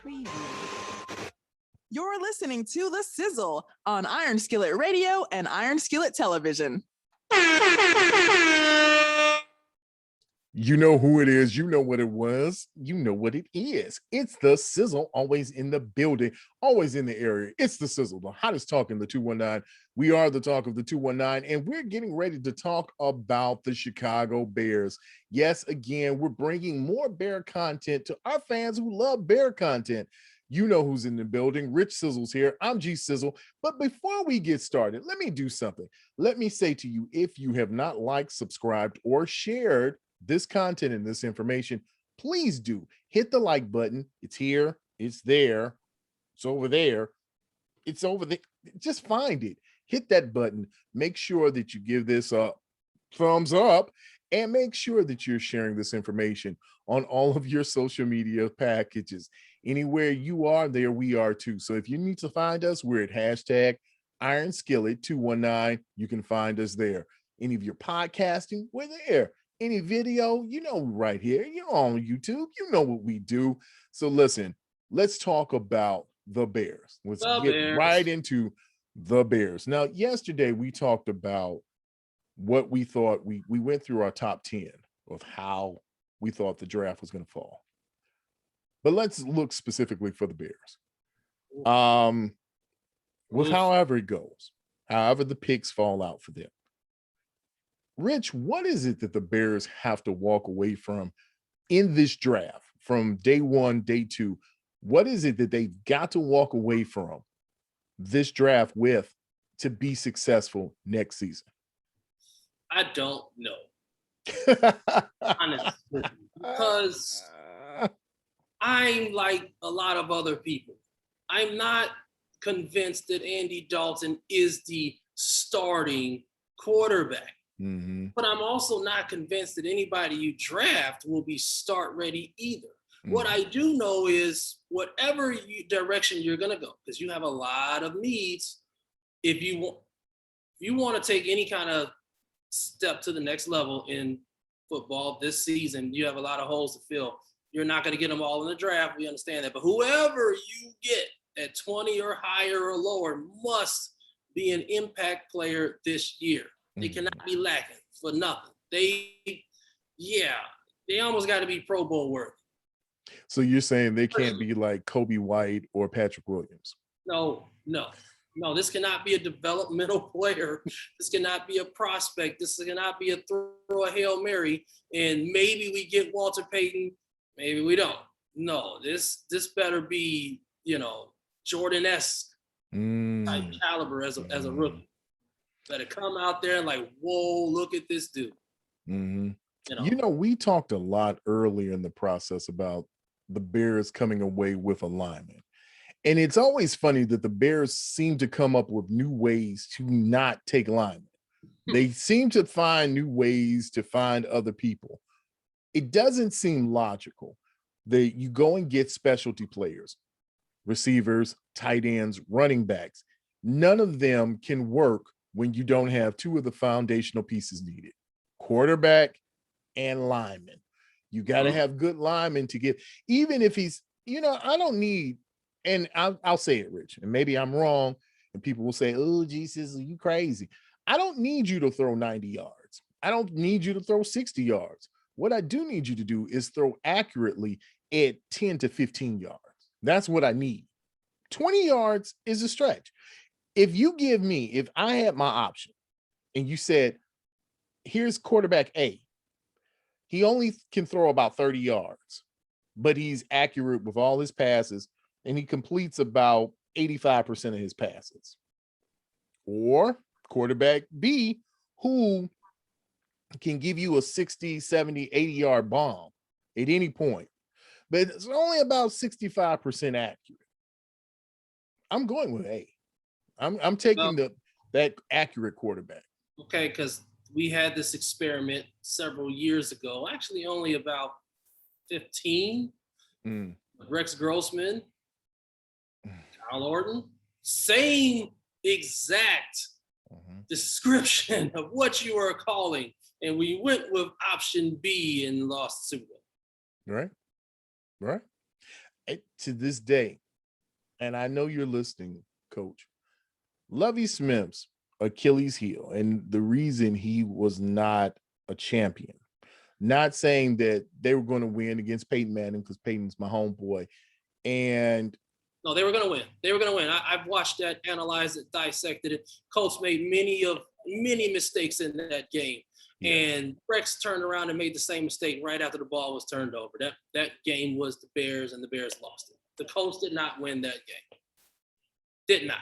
Preview. You're listening to The Sizzle on Iron Skillet Radio and Iron Skillet Television. You know who it is. You know what it was. You know what it is. It's The Sizzle, always in the building, always in the area. It's The Sizzle, the hottest talk in the 219. We are the talk of the 219, and we're getting ready to talk about the Chicago Bears. Yes, again, we're bringing more Bear content to our fans who love Bear content. You know who's in the building. Rich Sizzle's here. I'm G Sizzle. But before we get started, let me do something. Let me say to you, if you have not liked, subscribed, or shared this content and this information, please do hit the like button. It's here, it's there, it's over there, it's over there. Just find it, hit that button, make sure that you give this a thumbs up, and make sure that you're sharing this information on all of your social media packages. Anywhere you are, there we are too. So if you need to find us, we're at hashtag Iron Skillet 219. You can find us there. Any of your podcasting, we're there. Any video, you know, right here, you're on YouTube, you know what we do. So listen, let's talk about the Bears. Let's get right into the Bears. Now, yesterday we talked about what we thought, we went through our top 10 of how we thought the draft was going to fall. But let's look specifically for the Bears. With however it goes, however the picks fall out for them. Rich, what is it that the Bears have to walk away from in this draft from day one, day two? What is it that they've got to walk away from this draft with to be successful next season? I don't know. Honestly, because I'm like a lot of other people. I'm not convinced that Andy Dalton is the starting quarterback. Mm-hmm. But I'm also not convinced that anybody you draft will be start ready either. Mm-hmm. What I do know is whatever direction you're going to go, because you have a lot of needs. If you want to take any kind of step to the next level in football this season, you have a lot of holes to fill. You're not going to get them all in the draft. We understand that. But whoever you get at 20 or higher or lower must be an impact player this year. They cannot be lacking for nothing. They almost got to be Pro Bowl worthy. So you're saying they can't be like Kobe White or Patrick Williams? No. This cannot be a developmental player. This cannot be a prospect. This cannot be a throw a Hail Mary and maybe we get Walter Payton. Maybe we don't. No, this better be, Jordan-esque type caliber as a rookie. Better come out there and like, whoa, look at this dude. Mm-hmm. We talked a lot earlier in the process about the Bears coming away with a lineman. And it's always funny that the Bears seem to come up with new ways to not take linemen. They seem to find new ways to find other people. It doesn't seem logical that you go and get specialty players, receivers, tight ends, running backs. None of them can work when you don't have two of the foundational pieces needed, quarterback and lineman. You got to have good linemen to get, even if he's, I don't need, and I'll say it, Rich, and maybe I'm wrong, and people will say, oh, Jesus, are you crazy? I don't need you to throw 90 yards. I don't need you to throw 60 yards. What I do need you to do is throw accurately at 10 to 15 yards. That's what I need. 20 yards is a stretch. If I had my option and you said, here's quarterback A, he only can throw about 30 yards, but he's accurate with all his passes and he completes about 85% of his passes. Or quarterback B, who can give you a 60, 70, 80-yard bomb at any point, but it's only about 65% accurate. I'm going with A. I'm taking that accurate quarterback. Okay, because we had this experiment several years ago, actually only about 15. Rex Grossman, Kyle Orton, same exact description of what you are calling. And we went with option B and lost the Super Bowl. Right. to this day, and I know you're listening, Coach, Lovie Smith's Achilles heel, and the reason he was not a champion, not saying that they were going to win against Peyton Manning because Peyton's my homeboy, and no, they were going to win. They were going to win. I've watched that, analyzed it, dissected it. Colts made many mistakes in that game. Yeah. And Rex turned around and made the same mistake right after the ball was turned over. That game was the Bears, and the Bears lost it. The Colts did not win that game. Did not.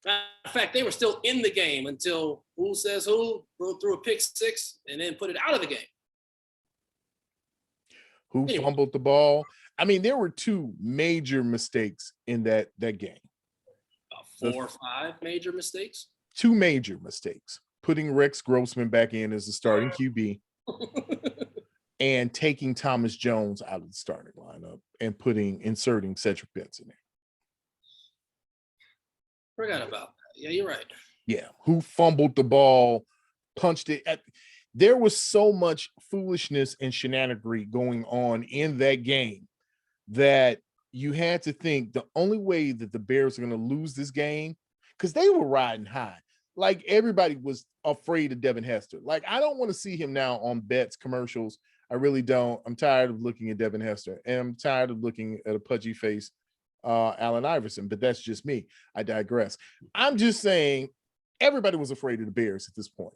In fact, they were still in the game until who says who threw a pick six and then put it out of the game. Who fumbled the ball? I mean, there were two major mistakes in that game. 4 or 5 major mistakes? 2 major mistakes. Putting Rex Grossman back in as the starting QB and taking Thomas Jones out of the starting lineup and inserting Cedric Benson in. Forgot about that. Yeah, you're right. Yeah. Who fumbled the ball, punched it. There was so much foolishness and shenaniganry going on in that game that you had to think the only way that the Bears are going to lose this game, because they were riding high. Like, everybody was afraid of Devin Hester. Like, I don't want to see him now on bets commercials. I really don't. I'm tired of looking at Devin Hester, and I'm tired of looking at a pudgy face Allen Iverson, but that's just me. I digress. I'm just saying everybody was afraid of the Bears at this point.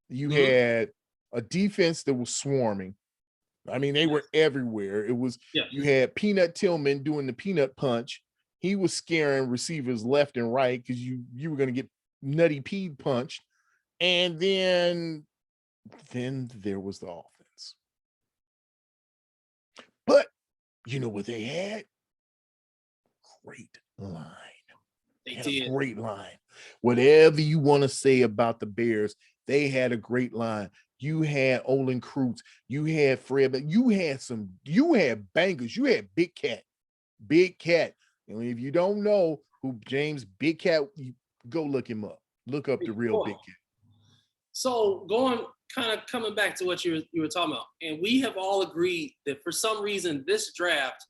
You had a defense that was swarming. I mean, they were everywhere. It was, you had Peanut Tillman doing the peanut punch. He was scaring receivers left and right because you were going to get Nutty P punched. And then there was the offense. But you know what they had? Great line. They had a great line. Whatever you want to say about the Bears, they had a great line. You had Olin Kreutz, you had Fred, but you had bangers, you had Big Cat. And if you don't know who James Big Cat, go look him up. Look up the real Big Cat. So coming back to what you were talking about, and we have all agreed that for some reason this draft,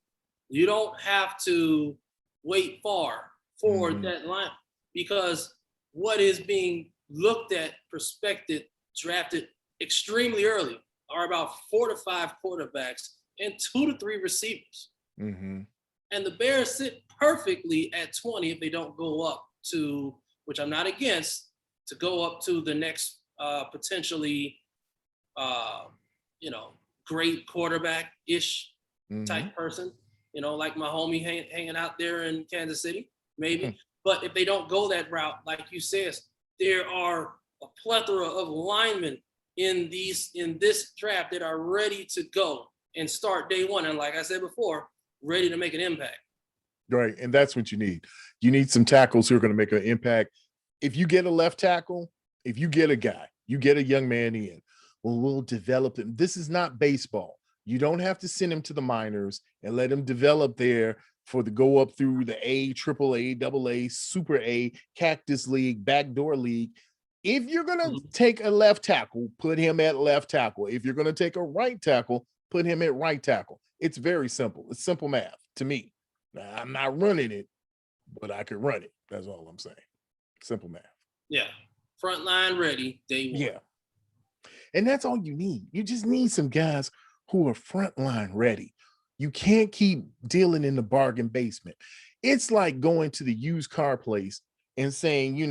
you don't have to wait far for that line, because what is being looked at, prospected, drafted extremely early are about 4 to 5 quarterbacks and 2 to 3 receivers. And the Bears sit perfectly at 20 if they don't go up to, which I'm not against, to go up to the next potentially, great quarterback-ish type person, like my homie hanging out there in Kansas City, maybe. But if they don't go that route, like you said, there are a plethora of linemen in this draft that are ready to go and start day one. And like I said before, ready to make an impact. Right. And that's what you need. You need some tackles who are going to make an impact. If you get a left tackle, if you get a guy, you get a young man in, well, we'll develop him. This is not baseball. You don't have to send him to the minors and let him develop there for the go up through the A, triple A, double A, super A, cactus league, backdoor league. If you're going to take a left tackle, put him at left tackle. If you're going to take a right tackle, put him at right tackle. It's very simple. It's simple math to me. Now, I'm not running it, but I could run it. That's all I'm saying. Simple math. Yeah. Front line ready, day one. Yeah. And that's all you need. You just need some guys who are front line ready. You can't keep dealing in the bargain basement. It's like going to the used car place and saying,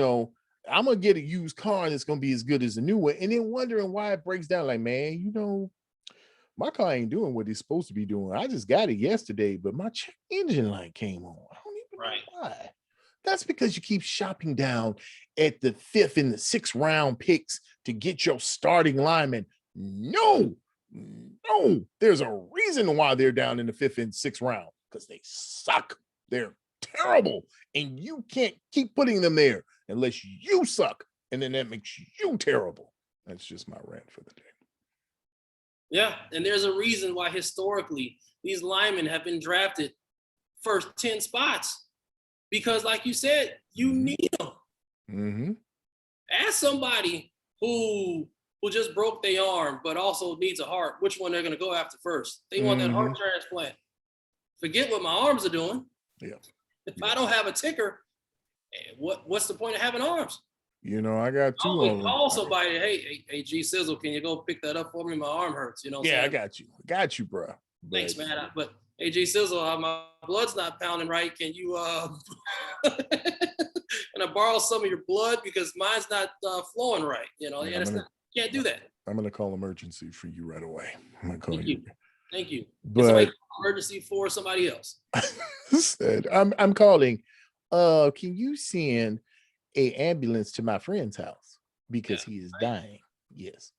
I'm going to get a used car that's going to be as good as a new one, and then wondering why it breaks down. Like, man, my car ain't doing what it's supposed to be doing. I just got it yesterday, but my check engine light came on. I don't even know why. That's because you keep shopping down at the 5th and the 6th round picks to get your starting lineman. No, there's a reason why they're down in the 5th and 6th round, because they suck. They're terrible. And you can't keep putting them there unless you suck. And then that makes you terrible. That's just my rant for the day. Yeah. And there's a reason why historically these linemen have been drafted first 10 spots, because like you said, you need them. Ask somebody who just broke their arm, but also needs a heart, which one they're going to go after first. They want that heart transplant Forget what my arms are doing. Yeah. If I don't have a ticker, what's the point of having arms? I got two on them. Call somebody, hey, G Sizzle, can you go pick that up for me? My arm hurts. I got you, bro. Thanks, man. But hey, G Sizzle, my blood's not pounding right. Can you can I borrow some of your blood because mine's not flowing right? Can't do that. I'm gonna call emergency for you right away. I'm gonna call you. Thank you. But emergency for somebody else. I'm calling. Can you send an ambulance to my friend's house because he is dying? Yes,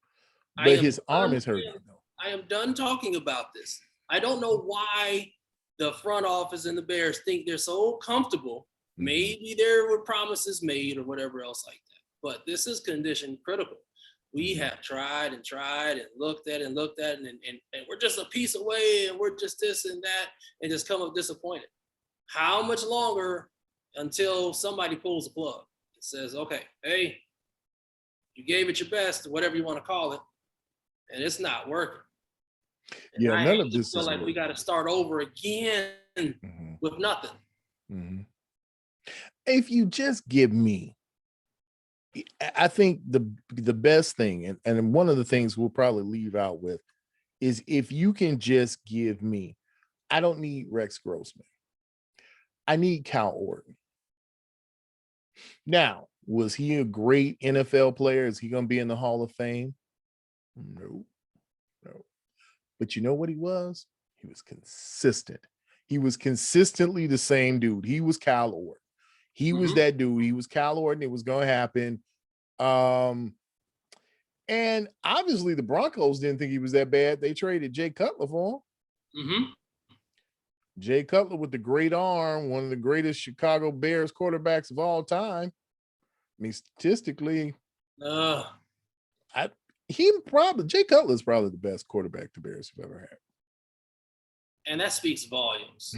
but his arm is hurting. I am done talking about this. I don't know why the front office and the Bears think they're so comfortable. Maybe there were promises made or whatever else like that. But this is condition critical. We have tried and looked at and we're just a piece away and we're just this and that and just come up disappointed. How much longer until somebody pulls the plug and says, okay, hey, you gave it your best, whatever you want to call it, and it's not working. And none of this feel like we got to start over again with nothing. If you just give me, I think the best thing, and one of the things we'll probably leave out with, is if you can just give me, I don't need Rex Grossman. I need Cal Orton. Now, was he a great NFL player? Is he going to be in the Hall of Fame? No. But you know what he was? He was consistent. He was consistently the same dude. He was Cal Orton. He was that dude. He was Cal Orton. It was going to happen. And obviously the Broncos didn't think he was that bad. They traded Jay Cutler for him. Jay Cutler with the great arm, one of the greatest Chicago Bears quarterbacks of all time. I mean, statistically, Jay Cutler is probably the best quarterback the Bears have ever had. And that speaks volumes.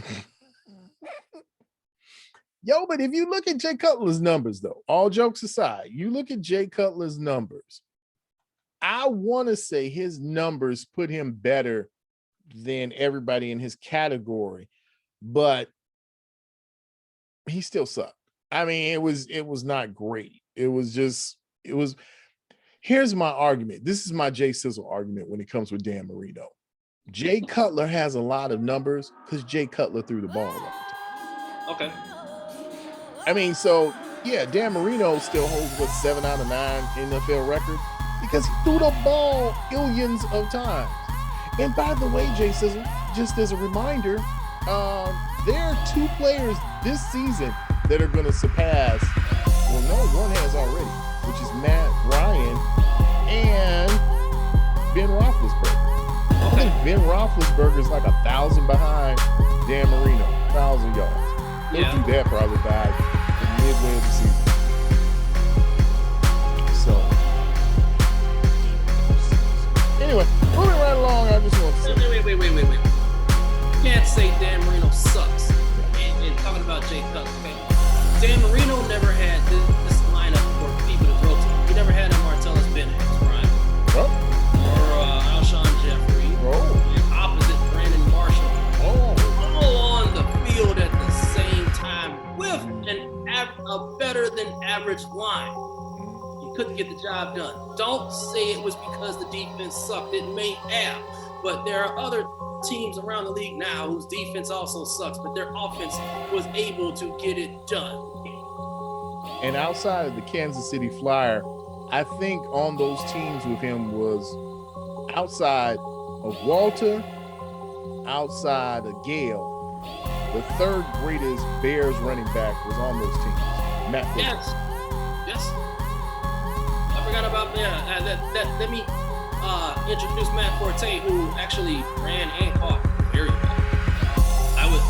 But if you look at Jay Cutler's numbers, though, all jokes aside, you look at Jay Cutler's numbers, I want to say his numbers put him better than everybody in his category, but he still sucked. I mean, it was not great. Here's my argument. This is my Jay Sizzle argument when it comes with Dan Marino. Jay Cutler has a lot of numbers because Jay Cutler threw the ball all the time. Okay. I mean, so yeah, Dan Marino still holds 7 out of 9 NFL records because he threw the ball billions of times. And by the way, Jay Sizzle, just as a reminder, there are 2 players this season that are going to surpass. Well, no, one has already, which is Matt Ryan and Ben Roethlisberger. I think Ben Roethlisberger is like 1,000 behind Dan Marino, 1,000 yards. He'll do that probably by the midway of the season. So, anyway, moving right along, I just want to say. Wait. You can't say Dan Marino sucks and talking about Jay Cutler, okay? Dan Marino never had this lineup for people to throw to. He never had a Martellus Bennett, Brian. Or Alshon Jeffrey. And opposite Brandon Marshall. All on the field at the same time with a better than average line. He couldn't get the job done. Don't say it was because the defense sucked. It may have, but there are other teams around the league now whose defense also sucks, but their offense was able to get it done. And outside of the Kansas City Flyer, I think on those teams with him was outside of Walter, outside of Gale, the third greatest Bears running back was on those teams. Matt Forte. Yes. I forgot about that. Let me introduce Matt Forte, who actually ran and caught very well.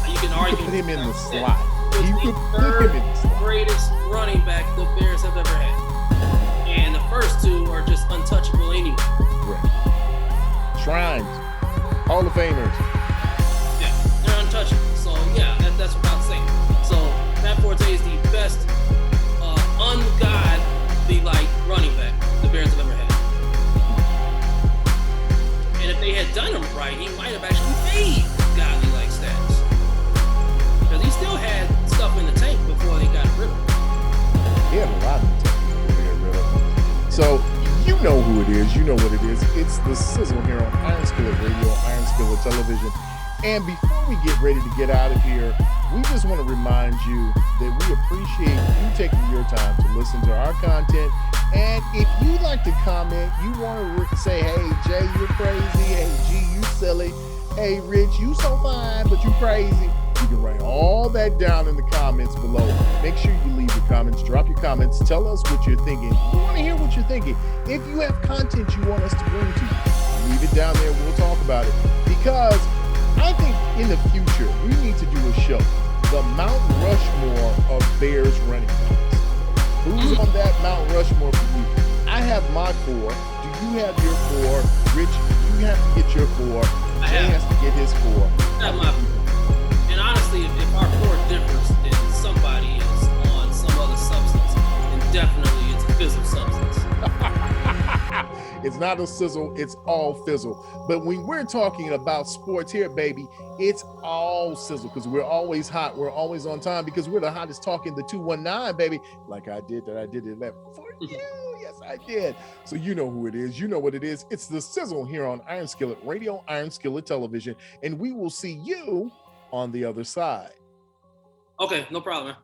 You can argue put him in the slot. You could put him in the slot. Greatest running back the Bears have ever had. And the first 2 are just untouchable anyway. Right. Shrines, Hall of Famers. Yeah, they're untouchable. So yeah, that's what I'm saying. So Matt Forte is the best ungodly running back the Bears have ever had. And if they had done him right, he might have actually made godly like status. It's the Sizzle here on Iron Skillet Radio, Iron Skillet Television. And before we get ready to get out of here, we just want to remind you that we appreciate you taking your time to listen to our content. And if you'd like to comment, you want to say, hey, Jay, you're crazy. Hey, G, you silly. Hey, Rich, you so fine, but you crazy. You can write all that down in the comments below. Make sure you leave your comments, drop your comments, tell us what you're thinking. We want to hear what you're thinking. If you have content you want us to bring to you, leave it down there. We'll talk about it. Because I think in the future, we need to do a show, the Mount Rushmore of Bears running backs. Who's on that Mount Rushmore for you? I have my 4. Do you have your 4? Rich, you have to get your 4. Jay has to get his 4. Not my 4. And honestly, if our 4 differs, then somebody is on some other substance, and definitely it's a fizzle substance. It's not a sizzle, it's all fizzle. But when we're talking about sports here, baby, it's all sizzle because we're always hot. We're always on time because we're the hottest talking the 219, baby. Like I did it for you. Yes, I did. So you know who it is. You know what it is. It's the Sizzle here on Iron Skillet Radio, Iron Skillet Television. And we will see you on the other side. Okay, no problem, man.